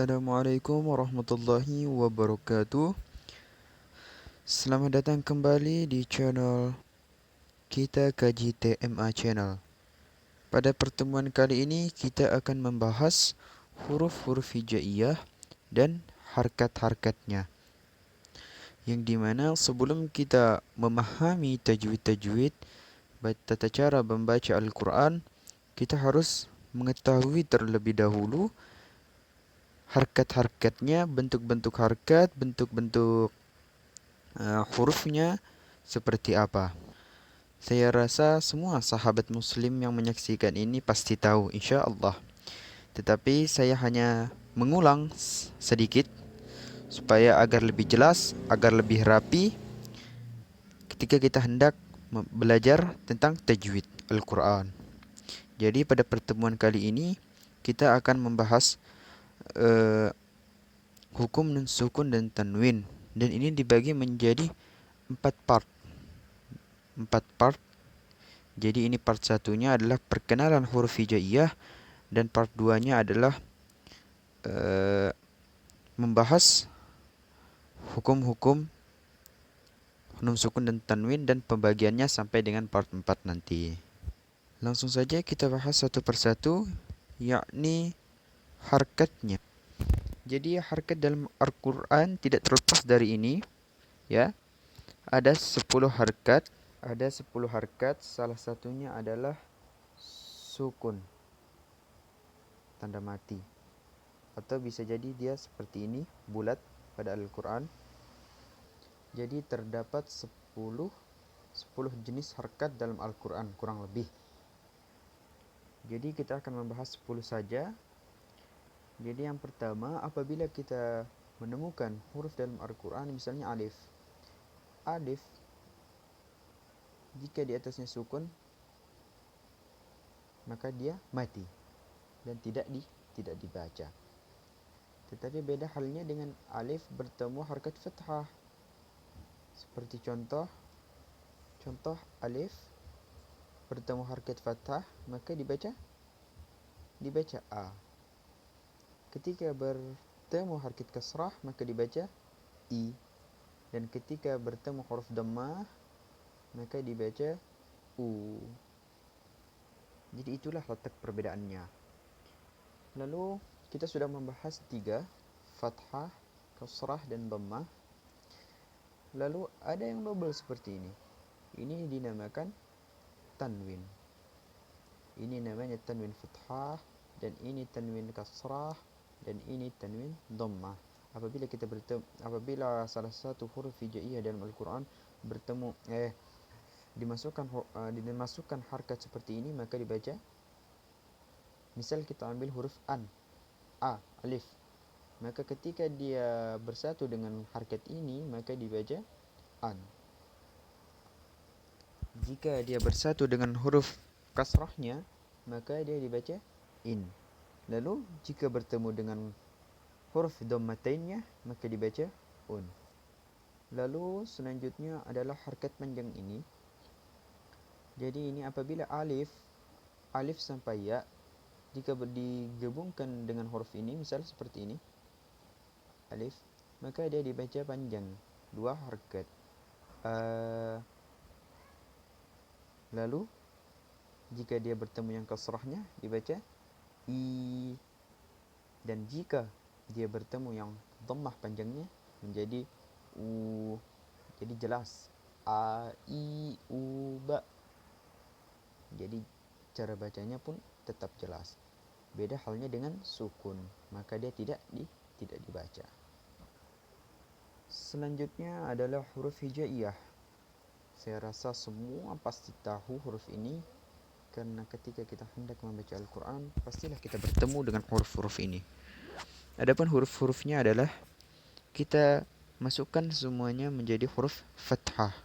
Assalamualaikum warahmatullahi wabarakatuh. Selamat datang kembali di channel kita kaji TMA Channel. Pada pertemuan kali ini kita akan membahas huruf-huruf hijaiyah dan harkat-harkatnya. Yang dimana sebelum kita memahami tajwid-tajwid, tata cara membaca Al-Quran, kita harus mengetahui terlebih dahulu harkat-harkatnya, bentuk-bentuk harkat, bentuk-bentuk hurufnya seperti apa. Saya rasa semua sahabat muslim yang menyaksikan ini pasti tahu insya Allah. Tetapi saya hanya mengulang sedikit supaya agar lebih jelas, agar lebih rapi ketika kita hendak belajar tentang tajwid Al-Quran. Jadi pada pertemuan kali ini kita akan membahas uh, hukum nun sukun dan tanwin, dan ini dibagi menjadi empat part. Empat part. Jadi ini part satunya adalah perkenalan huruf hijaiyah, dan part 2-nya adalah membahas hukum-hukum nun sukun dan tanwin dan pembagiannya sampai dengan part 4 nanti. Langsung saja kita bahas satu persatu, yakni harkatnya. Jadi harkat dalam Al-Quran tidak terlepas dari ini, ya. Ada 10 harkat. Ada 10 harkat, salah satunya adalah sukun, tanda mati. Atau bisa jadi dia seperti ini, bulat pada Al-Quran. Jadi terdapat 10 jenis harkat dalam Al-Quran, kurang lebih. Jadi kita akan membahas 10 saja. Jadi yang pertama, apabila kita menemukan huruf dalam Al-Quran, misalnya alif. Alif, jika di atasnya sukun, maka dia mati dan tidak dibaca. Tetapi beda halnya dengan alif bertemu harkat fathah. Seperti contoh alif bertemu harkat fathah, maka dibaca a. Ketika bertemu harkat kasrah, maka dibaca i. Dan ketika bertemu huruf dhammah, maka dibaca u. Jadi itulah letak perbedaannya. Lalu kita sudah membahas 3, fathah, kasrah, dan dhammah. Lalu ada yang double seperti ini. Ini dinamakan tanwin. Ini namanya tanwin fathah, dan ini tanwin kasrah, dan ini tanwin dhammah. Apabila salah satu huruf hijaiyah dalam Al-Quran bertemu dimasukkan harkat seperti ini, maka dibaca. Misal kita ambil huruf an, a, alif. Maka ketika dia bersatu dengan harkat ini, maka dibaca an. Jika dia bersatu dengan huruf kasrahnya, maka dia dibaca in. Lalu jika bertemu dengan huruf dhammatainnya, maka dibaca un. Lalu selanjutnya adalah harkat panjang ini. Jadi ini apabila alif sampai ya, jika digabungkan dengan huruf ini, misal seperti ini, alif, maka dia dibaca panjang, 2 harkat. Lalu jika dia bertemu yang kasrahnya, dibaca i. Dan jika dia bertemu yang dhammah panjangnya, menjadi u. Jadi jelas a, i, u, ba. Jadi cara bacanya pun tetap jelas. Beda halnya dengan sukun, maka dia tidak dibaca. Selanjutnya adalah huruf hijaiyah. Saya rasa semua pasti tahu huruf ini, karena ketika kita hendak membaca Al-Quran, pastilah kita bertemu dengan huruf-huruf ini. Adapun huruf-hurufnya adalah kita masukkan semuanya menjadi huruf fathah,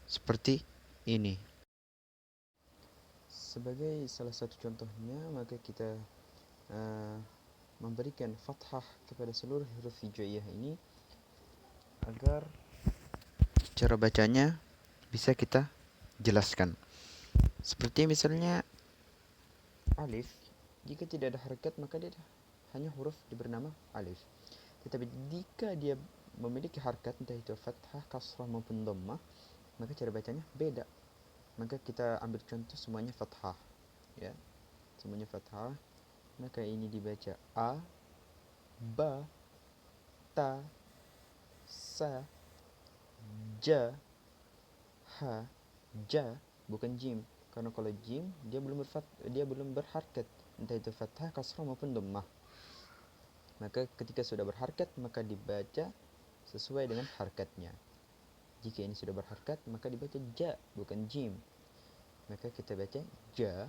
seperti ini. Sebagai salah satu contohnya, maka kita memberikan fathah kepada seluruh huruf hijaiyah ini agar cara bacanya bisa kita jelaskan. Seperti misalnya alif, jika tidak ada harakat maka dia hanya huruf bernama alif. Tetapi jika dia memiliki harkat, entah itu fathah, kasrah maupun dhammah, maka cara bacanya beda. Maka kita ambil contoh semuanya fathah, ya. Semuanya fathah, maka ini dibaca a, ba, ta, sa, ja, ha, ja, bukan jim. Karena kalau jim dia belum berharkat, entah itu fathah, kasrah maupun dhammah. Maka ketika sudah berharkat maka dibaca sesuai dengan harkatnya. Jika ini sudah berharkat maka dibaca ja, bukan jim. Maka kita baca ja.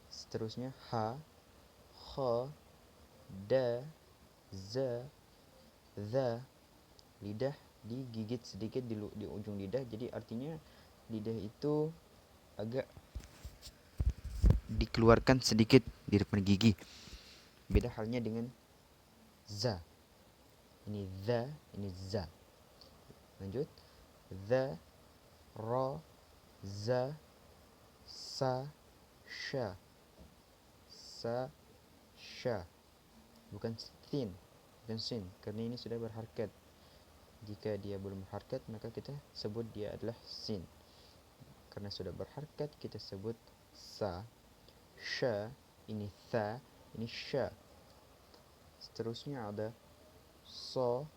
Seterusnya ha, kha, da, za, za. Lidah digigit sedikit di ujung lidah, jadi artinya lidah itu agak dikeluarkan sedikit di depan gigi. Beda halnya dengan za. Ini za, ini za. Lanjut. Za, ra, za, sa, sha. Sa, sha. Bukan sin, bukan sin, karena ini sudah berharkat. Jika dia belum berharkat maka kita sebut dia adalah sin. Karena sudah berharkat kita sebut sa. Sha, ini tha, ini sha. Seterusnya ada so.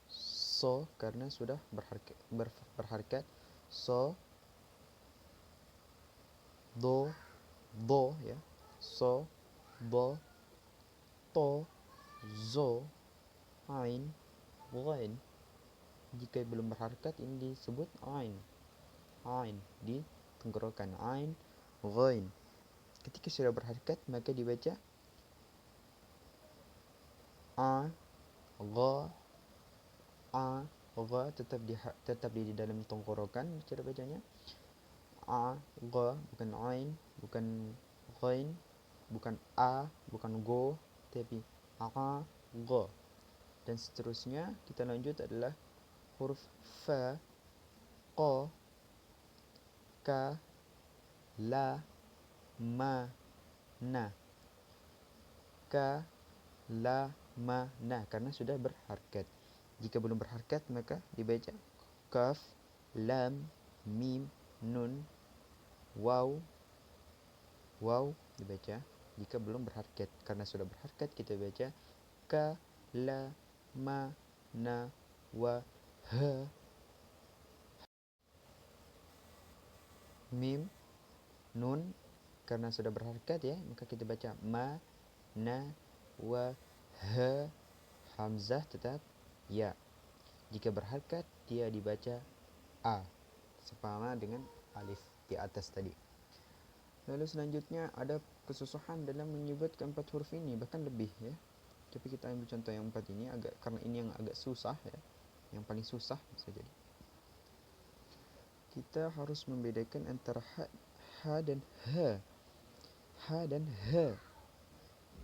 So karena sudah berharkat. So, do, ya. So, do, to, zo, ain, ghain. Jika belum berharkat ini disebut ain. Ain di tenggorokan, ain, ghain. Ketika sudah berharkat maka dibaca a, gha, a, gha, tetap di dalam tenggorokan. Cara bacanya a, gha, bukan ain, bukan ghain, bukan a, bukan go, tapi a, gha. Dan seterusnya kita lanjut adalah huruf fa, qa, ka, la, ma, na. Ka, la, ma, na karena sudah berharkat. Jika belum berharkat maka dibaca kaf, lam, mim, nun, waw. Waw dibaca jika belum berharkat. Karena sudah berharkat kita baca ka, la, ma, na, wa, ha. Mim, nun karena sudah berharkat ya, maka kita baca ma, na, wa, ha. Hamzah tetap ya. Jika berharkat dia dibaca a, sama dengan alif di atas tadi. Lalu selanjutnya ada kesusahan dalam menyebut keempat huruf ini, bahkan lebih ya. Tapi kita ambil contoh yang empat ini karena ini yang agak susah ya, yang paling susah bisa jadi. Kita harus membedakan antara ha dan ha. Ha dan ha.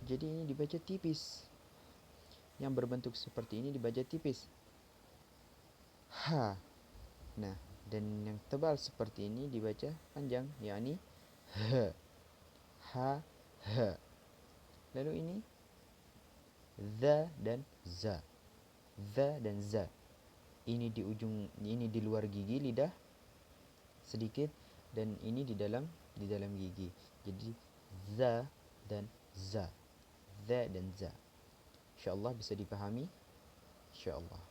Jadi ini dibaca tipis. Yang berbentuk seperti ini dibaca tipis. Ha. Nah, dan yang tebal seperti ini dibaca panjang, yakni ha. Ha, ha. Lalu ini za dan za. Za dan za. Ini di ujung, ini di luar gigi lidah sedikit, dan ini di dalam gigi. Jadi za dan za. Za dan za. Insyaallah bisa dipahami. Insyaallah.